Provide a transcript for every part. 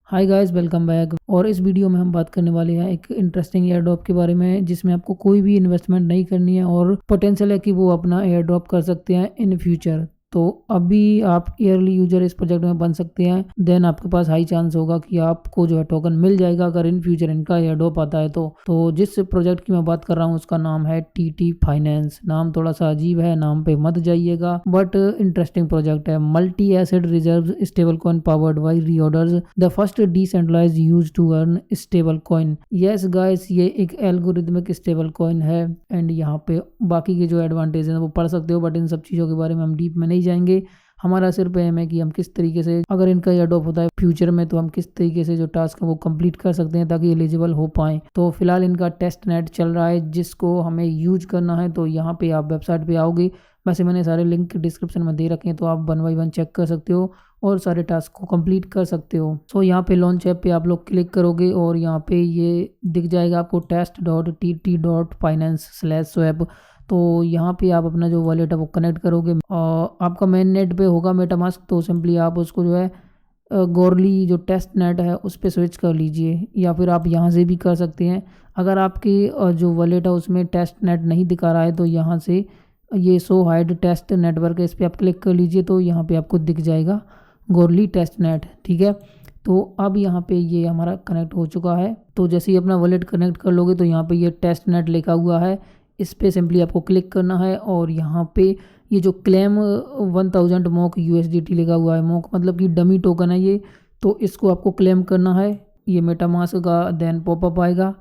Hi guys, welcome back. और इस video में हम बात करने वाले हैं एक इंटरेस्टिंग एयर ड्रॉप के बारे में, जिसमें आपको कोई भी इन्वेस्टमेंट नहीं करनी है और पोटेंशियल है कि वो अपना एयर ड्रॉप कर सकते हैं इन फ्यूचर। तो अभी आप ईयरली यूजर इस प्रोजेक्ट में बन सकते हैं। देन आपके पास हाई चांस होगा कि आपको जो है टोकन मिल जाएगा अगर इन फ्यूचर इनका एयर ड्रॉप आता है तो जिस प्रोजेक्ट की मैं बात कर रहा हूँ उसका नाम है टीटी फाइनेंस। नाम थोड़ा सा अजीब है, नाम पे मत जाइएगा, बट इंटरेस्टिंग प्रोजेक्ट है। Multi asset reserve stable coin powered by reorders, the first decentralised use to earn stable coin. Yes guys, ये एक एल्गोरिथमिक स्टेबल कॉइन है एंड यहाँ पे बाकी के जो एडवांटेज हैं वो पढ़ सकते हो, बट इन सब चीज़ों के बारे में हम डीप में नहीं जाएंगे। हमारा सिर्फ एम है कि हम किस तरीके से, अगर इनका एयर ड्रॉप होता है फ्यूचर में, तो हम किस तरीके से जो टास्क है वो कंप्लीट कर सकते हैं ताकि एलिजिबल हो पाएं। तो फिलहाल इनका टेस्ट नेट चल रहा है जिसको हमें यूज करना है। तो यहाँ पे आप वेबसाइट पे आओगे, वैसे मैंने सारे लिंक डिस्क्रिप्शन में दे रखे हैं, तो आप 1 बाय 1 चेक कर सकते हो और सारे टास्क को कंप्लीट कर सकते हो। सो यहाँ पे लॉन्च ऐप पे आप लोग क्लिक करोगे और यहाँ पे ये दिख जाएगा आपको test.tt.finance/swap। तो यहाँ पे आप अपना जो वॉलेट है वो कनेक्ट करोगे और आपका मेन नेट पे होगा मेटामास्क, तो सिंपली आप उसको जो है गोरली जो टेस्ट नेट है उस पर स्विच कर लीजिए, या फिर आप यहाँ से भी कर सकते हैं। अगर आपकी जो वॉलेट है उसमें टेस्ट नेट नहीं दिखा रहा है तो यहाँ से ये शो हाइड टेस्ट नेटवर्क है, इस पर आप क्लिक कर लीजिए तो यहाँ पे आपको दिख जाएगा गोरली टेस्ट नेट। ठीक है, तो अब यहाँ पे ये हमारा कनेक्ट हो चुका है। तो जैसे ही अपना वॉलेट कनेक्ट कर लोगे तो यहाँ पे ये टेस्ट नेट लिखा हुआ है, इस पर सिंपली आपको क्लिक करना है और यहाँ पे ये जो क्लेम 1000 मॉक USDT लिखा हुआ है, मॉक मतलब कि डमी टोकन है ये, तो इसको आपको क्लेम करना है। ये मेटामास्क का देन पॉपअप आएगा,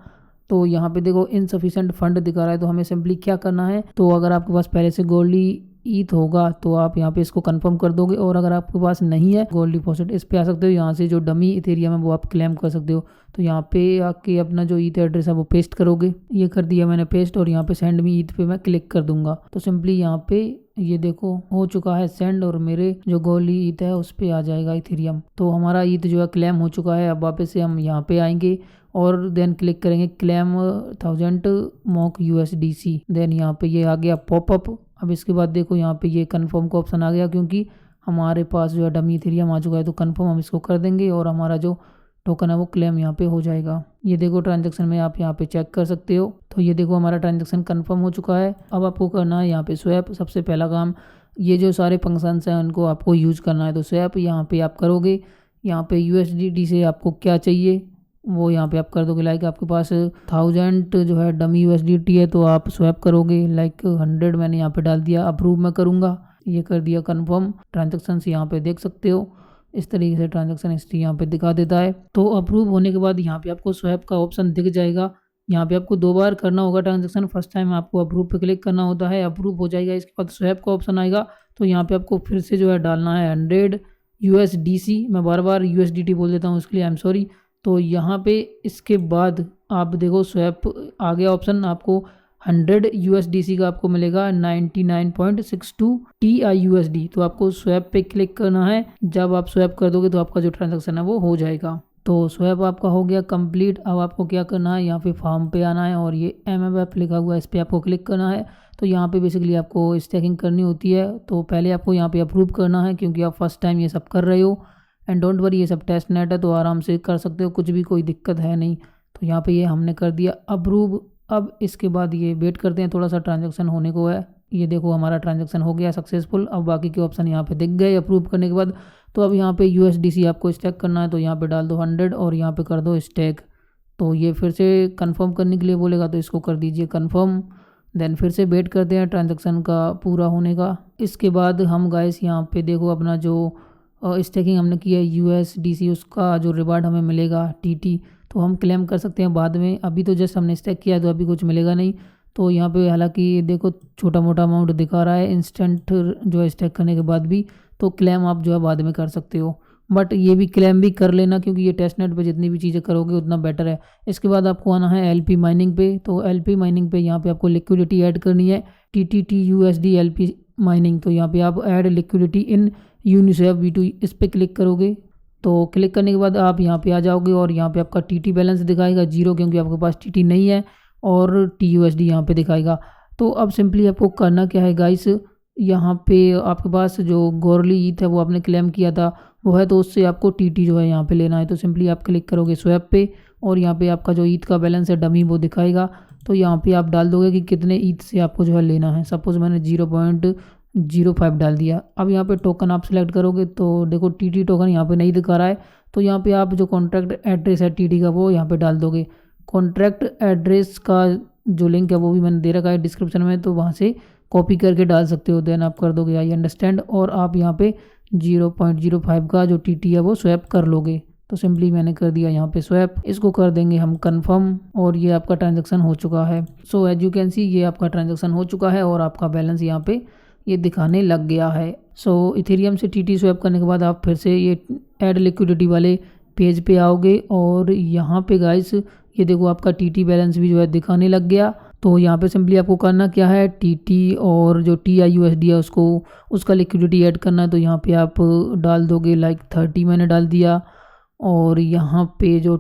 तो यहाँ पे देखो इनसफिशिएंट फंड दिखा रहा है, तो हमें सिंपली क्या करना है, तो अगर आपके पास पहले से गोल्डी ईथ होगा तो आप यहाँ पे इसको कंफर्म कर दोगे, और अगर आपके पास नहीं है गोल्ड डिपॉजिट, इस पे आ सकते हो। यहाँ से जो डमी इथेरियम है वो आप क्लेम कर सकते हो। तो यहाँ पे आके अपना जो ईथ एड्रेस है वो पेस्ट करोगे। ये कर दिया मैंने पेस्ट, और यहाँ पे सेंड मी ईथ पे मैं क्लिक कर दूंगा। तो सिंपली यहाँ पे ये देखो हो चुका है सेंड, और मेरे जो गोल्डी ईथ है उस पे आ जाएगा इथेरियम। तो हमारा ईथ जो है क्लेम हो चुका है। अब वापस से हम यहाँ पे आएंगे और देन क्लिक करेंगे क्लेम 1000 मॉक USDC। देन यहाँ पे ये आ गया पॉपअप। अब इसके बाद देखो यहाँ पे ये कंफर्म का ऑप्शन आ गया, क्योंकि हमारे पास जो है डमी इथेरियम आ चुका है, तो कंफर्म हम इसको कर देंगे और हमारा जो टोकन है वो क्लेम यहाँ पे हो जाएगा। ये देखो ट्रांजैक्शन में आप यहाँ पे चेक कर सकते हो। तो ये देखो हमारा ट्रांजैक्शन कंफर्म हो चुका है। अब आपको करना है यहाँ पे स्वैप। सबसे पहला काम, ये जो सारे फंक्शंस हैं उनको आपको यूज करना है, तो स्वैप यहाँ पे आप करोगे। यहाँ पे USDT से आपको क्या चाहिए वो यहाँ पे आप कर दोगे। लाइक आपके पास 1000 जो है डमी USDT है तो आप स्वैप करोगे। लाइक 100 मैंने यहाँ पे डाल दिया, अप्रूव मैं करूँगा। ये कर दिया कंफर्म। ट्रांजेक्शन यहाँ पे देख सकते हो, इस तरीके से ट्रांजैक्शन हिस्ट्री यहाँ पे दिखा देता है। तो अप्रूव होने के बाद यहाँ पे आपको स्वैप का ऑप्शन दिख जाएगा। यहाँ पे आपको 2 बार करना होगा ट्रांजैक्शन। फर्स्ट टाइम आपको अप्रूव पे क्लिक करना होता है, अप्रूव हो जाएगा। इसके बाद स्वैप का ऑप्शन आएगा, तो यहाँ पे आपको फिर से जो है डालना है 100 USDC। मैं बार बार USDT बोल देता हूँ, उसके लिए आई एम सॉरी। तो यहाँ पे इसके बाद आप देखो स्वैप आ गया ऑप्शन। आपको 100 USDC का आपको मिलेगा 99.62 TIUSD। तो आपको स्वैप पे क्लिक करना है। जब आप स्वैप कर दोगे तो आपका जो ट्रांजैक्शन है वो हो जाएगा। तो स्वैप आपका हो गया कंप्लीट। अब आपको क्या करना है, यहाँ पे फॉर्म पे आना है और ये MMF लिखा हुआ है, इस पर आपको क्लिक करना है। तो यहाँ पे बेसिकली आपको स्टेकिंग करनी होती है। तो पहले आपको यहाँ पे अप्रूव करना है, क्योंकि आप फर्स्ट टाइम ये सब कर रहे हो। एंड डोंट वरी, ये सब टेस्ट नेट है तो आराम से कर सकते हो, कुछ भी कोई दिक्कत है नहीं। तो यहाँ पे ये हमने कर दिया अप्रूव। अब इसके बाद ये वेट करते हैं, थोड़ा सा ट्रांजैक्शन होने को है। ये देखो हमारा ट्रांजैक्शन हो गया सक्सेसफुल। अब बाकी के ऑप्शन यहाँ पे दिख गए अप्रूव करने के बाद। तो अब यहाँ पे USDC आपको स्टेक करना है, तो यहाँ पे डाल दो 100 और यहाँ पे कर दो स्टेक। तो ये फिर से कंफर्म करने के लिए बोलेगा, तो इसको कर दीजिए कंफर्म। देन फिर से वेट करते हैं ट्रांजैक्शन का पूरा होने का। इसके बाद हम गाइस यहाँ पे देखो अपना जो स्टेकिंग हमने किया है USDC, उसका जो रिवार्ड हमें मिलेगा TT, तो हम क्लेम कर सकते हैं बाद में। अभी तो जस्ट हमने स्टेक किया है तो अभी कुछ मिलेगा नहीं। तो यहाँ पे हालांकि देखो छोटा मोटा अमाउंट दिखा रहा है इंस्टेंट जो है स्टेक करने के बाद भी, तो क्लेम आप जो है बाद में कर सकते हो। बट ये भी क्लेम भी कर लेना, क्योंकि ये टेस्ट नेट पे जितनी भी चीज़ें करोगे उतना बेटर है। इसके बाद आपको आना है LP माइनिंग पे। तो LP माइनिंग पे यहाँ पे आपको लिक्विडिटी ऐड करनी है, TTTUSD LP माइनिंग। तो यहाँ पे आप ऐड लिक्विडिटी इन यूनिस्वैप V2, इस पर क्लिक करोगे। तो क्लिक करने के बाद आप यहाँ पे आ जाओगे और यहाँ पे आपका TT बैलेंस दिखाएगा 0, क्योंकि आपके पास TT नहीं है, और TUSD यहाँ पे दिखाएगा। तो अब सिंपली आपको करना क्या है गाइस, यहाँ पे आपके पास जो गोरली ईथ है वो आपने क्लेम किया था, वो है, तो उससे आपको टीटी जो है यहाँ पे लेना है। तो सिंपली आप क्लिक करोगे स्वैप पे और यहाँ पे आपका जो ईथ का बैलेंस है डमी वो दिखाएगा। तो यहाँ पे आप डाल दोगे कि कितने ईथ से आपको जो है लेना है। सपोज़ मैंने 0.05 डाल दिया। अब यहाँ पे टोकन आप सिलेक्ट करोगे तो देखो टीटी टोकन यहाँ पे नहीं दिखा रहा है, तो यहाँ पे आप जो कॉन्ट्रैक्ट एड्रेस है टीटी का वो यहाँ पे डाल दोगे। कॉन्ट्रैक्ट एड्रेस का जो लिंक है वो भी मैंने दे रखा है डिस्क्रिप्शन में, तो वहाँ से कॉपी करके डाल सकते हो। देन आप कर दोगे आई अंडरस्टैंड और आप यहाँ पे 0.05 का जो टीटी है वो स्वैप कर लोगे। तो सिंपली मैंने कर दिया यहाँ पे स्वैप। इसको कर देंगे हम कंफर्म और ये आपका ट्रांजैक्शन हो चुका है। So as you can see ये आपका ट्रांजैक्शन हो चुका है और आपका बैलेंस यहाँ पे ये दिखाने लग गया है। सो इथेरियम से टीटी स्वैप करने के बाद आप फिर से ये ऐड लिक्विडिटी वाले पेज पे आओगे और यहाँ पे गाइस ये देखो आपका टीटी बैलेंस भी जो है दिखाने लग गया। तो यहाँ पे सिंपली आपको करना क्या है, टीटी और जो TIUSD है उसको उसका लिक्विडिटी ऐड करना है। तो यहाँ पे आप डाल दोगे लाइक 30 मैंने डाल दिया और यहाँ पे जो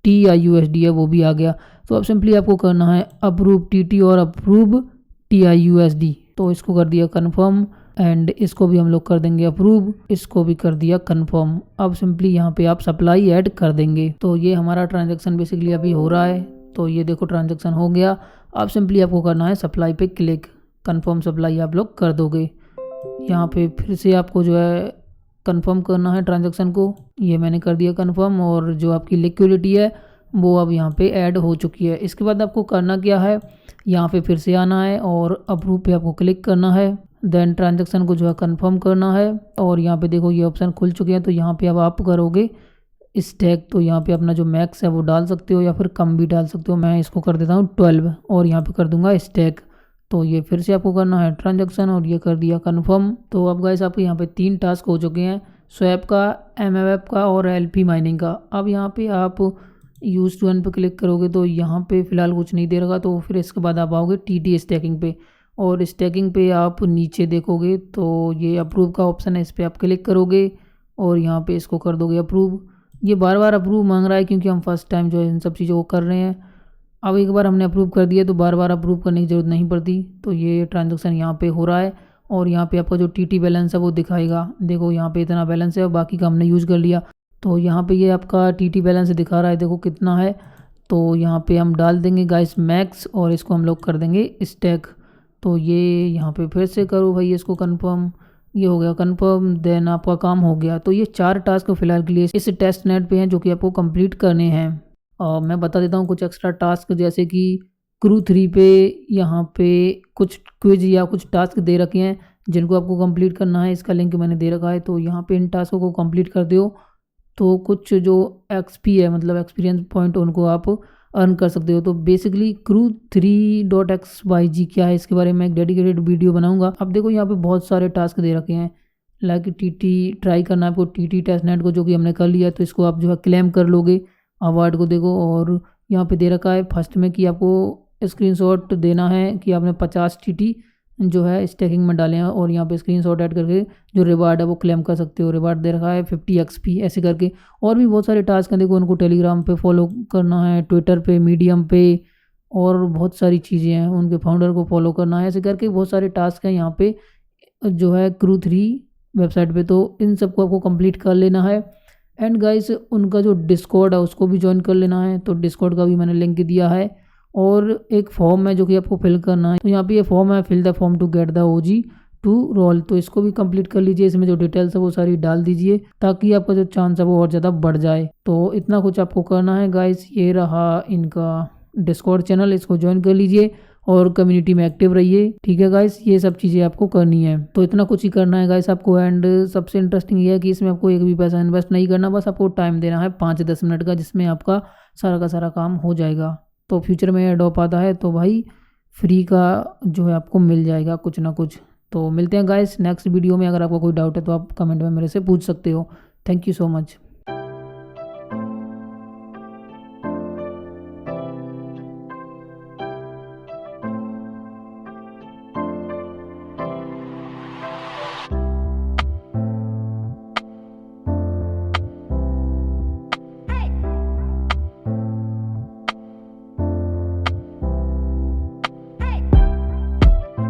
TIUSD है वो भी आ गया। तो अब सिंपली आपको करना है अप्रूव टीटी और अप्रूव TIUSD। तो इसको कर दिया कन्फर्म एंड इसको भी हम लोग कर देंगे अप्रूव, इसको भी कर दिया कंफर्म। अब सिंपली यहाँ पे आप सप्लाई ऐड कर देंगे। तो ये हमारा ट्रांजैक्शन बेसिकली अभी हो रहा है। तो ये देखो ट्रांजैक्शन हो गया। अब सिंपली आपको करना है सप्लाई पे क्लिक, कंफर्म सप्लाई आप लोग कर दोगे। यहाँ पे फिर से आपको जो है कंफर्म करना है ट्रांजैक्शन को। ये मैंने कर दिया कंफर्म और जो आपकी लिक्विडिटी है वो अब यहाँ पे ऐड हो चुकी है। इसके बाद आपको करना क्या है, यहाँ पे फिर से आना है और अप्रूव पे आपको क्लिक करना है। देन ट्रांजैक्शन को जो है कंफर्म करना है और यहाँ पे देखो ये ऑप्शन खुल चुके हैं। तो यहाँ पे अब आप करोगे स्टैक। तो यहाँ पे अपना जो मैक्स है वो डाल सकते हो या फिर कम भी डाल सकते हो। मैं इसको कर देता हूँ 12 और यहाँ पे कर दूंगा स्टैक। तो ये फिर से आपको करना है ट्रांजैक्शन और ये कर दिया कंफर्म। तो अब गाइस आपके यहाँ पे 3 टास्क हो चुके हैं, स्वैप का, MFF का और LP माइनिंग का। अब यहाँ पे आप यूज टू अर्न पे क्लिक करोगे तो यहाँ पे फ़िलहाल कुछ नहीं दे रखा। तो फिर इसके बाद आप आओगे TT स्टैकिंग पे और स्टैकिंग पे आप नीचे देखोगे तो ये अप्रूव का ऑप्शन है, इस पर आप क्लिक करोगे और यहाँ पे इसको कर दोगे अप्रूव। ये बार बार अप्रूव मांग रहा है क्योंकि हम फर्स्ट टाइम जो है इन सब चीज़ों को कर रहे हैं। अब एक बार हमने अप्रूव कर दिया तो बार बार अप्रूव करने की ज़रूरत नहीं पड़ती। तो ये ट्रांजैक्शन यहाँ पे हो रहा है और यहाँ पे आपका जो TT बैलेंस है वो दिखाएगा। देखो यहाँ पे इतना बैलेंस है और बाकी का हमने यूज़ कर लिया। तो यहाँ पे ये आपका TT बैलेंस दिखा रहा है, देखो कितना है। तो यहाँ पे हम डाल देंगे गाइस मैक्स और इसको हम लोग कर देंगे स्टैक। तो ये यहाँ पे फिर से करो भाई इसको कंफर्म, ये हो गया कंफर्म। देन आपका काम हो गया। तो ये 4 टास्क फिलहाल के लिए इस टेस्ट नेट पे हैं जो कि आपको कंप्लीट करने हैं। और मैं बता देता हूँ कुछ एक्स्ट्रा टास्क, जैसे कि क्रू 3 पे यहाँ पे कुछ क्विज या कुछ टास्क दे रखे हैं जिनको आपको कंप्लीट करना है। इसका लिंक मैंने दे रखा है। तो यहाँ पे इन टास्कों को कंप्लीट कर दो तो कुछ जो XP है मतलब एक्सपीरियंस पॉइंट उनको आप अर्न कर सकते हो। तो बेसिकली क्रू 3.xyz क्या है इसके बारे में एक डेडिकेटेड वीडियो बनाऊंगा। अब देखो यहाँ पे बहुत सारे टास्क दे रखे हैं, लाइक TT ट्राई करना है आपको TT टेस्ट नेट को, जो कि हमने कर लिया है। तो इसको आप जो है क्लेम कर लोगे अवार्ड को। देखो और यहाँ पे दे रखा है फर्स्ट में कि आपको स्क्रीनशॉट देना है कि आपने 50 TT जो है स्टैकिंग में डाले हैं और यहाँ पे स्क्रीनशॉट ऐड करके जो रिवार्ड है वो क्लेम कर सकते हो। रिवार्ड दे रखा है 50 XP ऐसे करके। और भी बहुत सारे टास्क हैं, देखो उनको टेलीग्राम पे फॉलो करना है, ट्विटर पे, मीडियम पे और बहुत सारी चीज़ें हैं, उनके फाउंडर को फॉलो करना है, ऐसे करके बहुत सारे टास्क हैं यहाँ पे जो है क्रू 3 वेबसाइट पे। तो इन सबको आपको कंप्लीट कर लेना है। एंड गाइस उनका जो डिस्कॉर्ड है उसको भी ज्वाइन कर लेना है। तो डिस्कॉर्ड का भी मैंने लिंक दिया है और एक फॉर्म है जो कि आपको फिल करना है। तो यहाँ पे ये फॉर्म है, fill the form to get the OG to roll. तो इसको भी कंप्लीट कर लीजिए, इसमें जो डिटेल्स है वो सारी डाल दीजिए ताकि आपका जो चांस है वो और ज़्यादा बढ़ जाए। तो इतना कुछ आपको करना है गाइस। ये रहा इनका डिस्कॉर्ड चैनल, इसको ज्वाइन कर लीजिए और कम्युनिटी में एक्टिव रहिए। ठीक है गाइस, ये सब चीज़ें आपको करनी है। तो इतना कुछ ही करना है गाइस आपको। एंड सबसे इंटरेस्टिंग ये है कि इसमें आपको एक भी पैसा इन्वेस्ट नहीं करना, बस आपको टाइम देना है 5-10 मिनट का, जिसमें आपका सारा का सारा काम हो जाएगा। तो फ्यूचर में एडॉप आता है तो भाई फ्री का जो है आपको मिल जाएगा कुछ ना कुछ। तो मिलते हैं गाइस नेक्स्ट वीडियो में। अगर आपको कोई डाउट है तो आप कमेंट में मेरे से पूछ सकते हो। Thank you so much.